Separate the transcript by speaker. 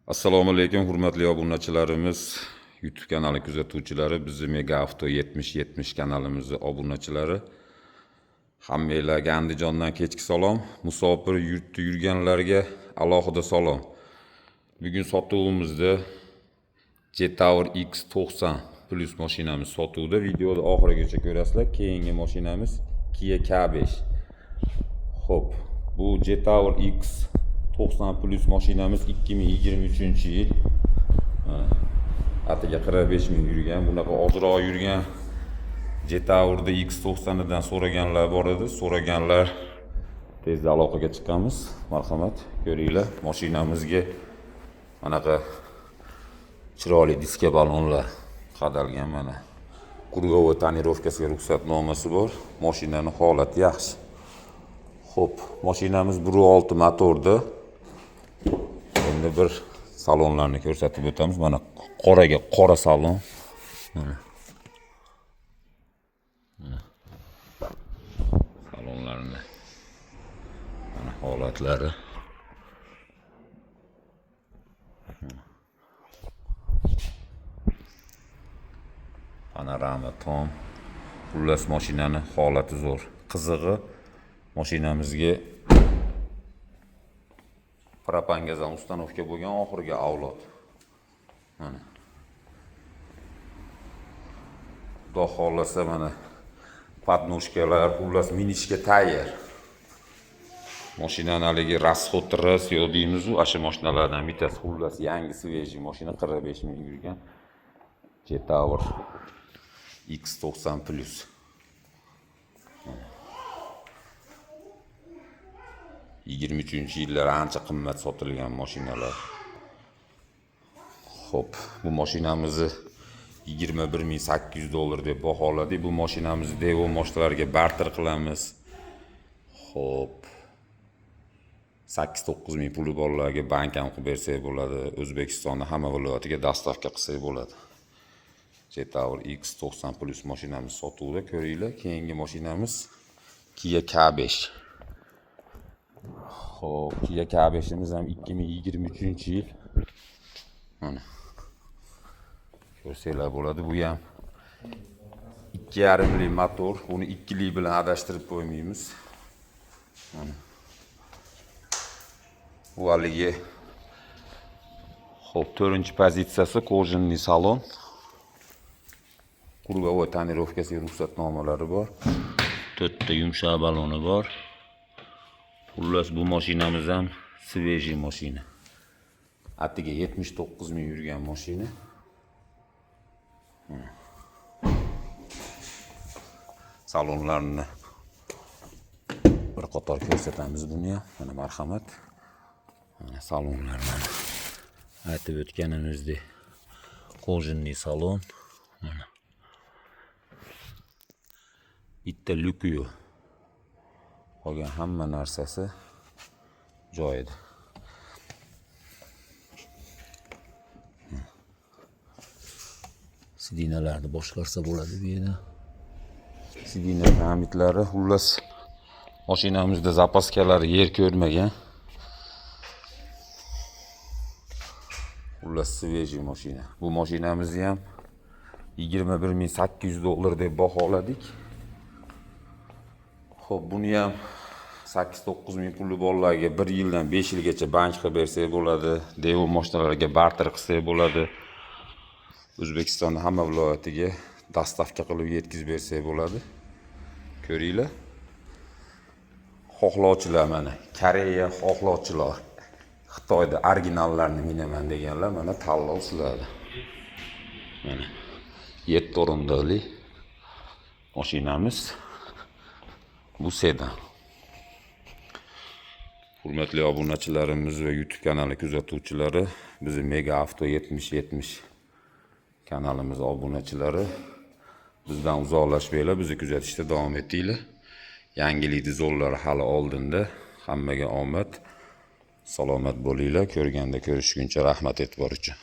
Speaker 1: Assalomu alaykum hurmatli obunachilarimiz, YouTube kanali kuzatuvchilari, bizni Mega Avto 7070 kanalimizni obunachilari. Hammanglarga Andijondan kechki salom, musofir yurtda yurganlarga alohida salom. Bugun sotuvimizda Jetower X90 Plus mashinamiz sotuvda. Videoda oxirigacha ko'rasizlar. Keyingi mashinamiz Kia K5. Xo'p, bu Jetower X90 Plus mashinamiz 2023-yil. Atiga 45 ming yurgan, bunaqa ozroq yurgan Jetower'da X90'dan so'raganlar bor edi. So'raganlar tezda aloqaga chiqamiz. Marhamat, ko'ringlar. Mashinamizga manaqa chiroyli diska balonlar qadalgan mana. Kurgovoy tonirovkasiga ruxsatnomasi bor. Mashinaning holati yaxshi. Xo'p, mashinamiz 1.6 motorda. Endi bir salonlarni ko'rsatib o'tamiz. Mana qora salon. Mana. Salonlarni. Mana holatlari. Panorama tom. Xullas mashinaning holati zo'r. Qizig'i mashinamizga propan gazon ustanovka bo'lgan oxirgi avlod. Mana. Xudo xolasa mana podnoshkalar, xullas minishga tayyor. Mashinani haligi расход yo'q deymiz, o'sha mashinalardan bittasi xullas yangi svejiy mashina 45 ming yurgan Jetower X90 Plus. Yillar ancha qimmat sotilgan mashinalar. Xo'p, bu mashinamizni $21.800 deb baholadik. Bu mashinamizni Devo mashinalarga barter qilamiz. Xo'p, 8-9 ming puli borlarga bank ham qilib bersak bo'ladi. O'zbekistonning hamma viloyatiga dostavka qilsak bo'ladi. Jetower X90 Plus mashinamiz sotuvda, ko'ringlar. Keyingi mashinamiz Kia K5. Xo'p, Kia K5'imiz ham 2023-yil. Mana. Ko'rsanglar bo'ladi. Bu ham 2.5 lik motor. Uni 2 lik bilan adashtirib qo'ymaymiz. Mana. Bu haligi xo'p, 4-pozitsiyasi kojinli salon. Kurgovoy tonirovkasiga ruxsatnomalari bor. 4 ta yumshoq baloni bor. Xullas bu mashinamiz ham svejiy mashina. Atiga 79 ming yurgan mashina. Salonlarni bir qator ko'rsatamiz buni ham. Mana marhamat. Mana salonlar mana. Aytib o'tganimizdek kojinli salon. Mana. Bitta lyuki. Qolgan hamma narsasi joyida. Sidinalarni boshqarsa bo'ladi bu yerda. Sidina piramitlar, xullas mashinamizda zapaskalari yer ko'rmagan. Xullas svejiy mashina. Bu mashinamizni ham $21.800 deb baholadik. Xo'p, buni ham 8-9 ming puli borlarga 1 yildan 5 yilgacha bank qilib bersak bo'ladi. Devo mashinalarga barter qilsak bo'ladi. O'zbekistonning hamma viloyatiga dostavka qilib yetkazib bersak bo'ladi. Ko'ringlar. Xohlovchilar mana Koreya xohlovchilar, Xitoyda originallarni minaman deganlar mana tanlov sizlarda. Mana 7 o'rindiqli mashinamiz. Bu sedan. Hurmatli obunachilarimiz va YouTube kanali kuzatuvchilari, bizni Mega Avto 7070 kanalimiz obunachilari, bizdan uzoqlashmanglar, bizni kuzatishda davom etinglar. Yangilik dizollar hali oldinda. Hammaga omad, salomat bo'linglar. Ko'rganda ko'rishguncha rahmat e'tibor uchun.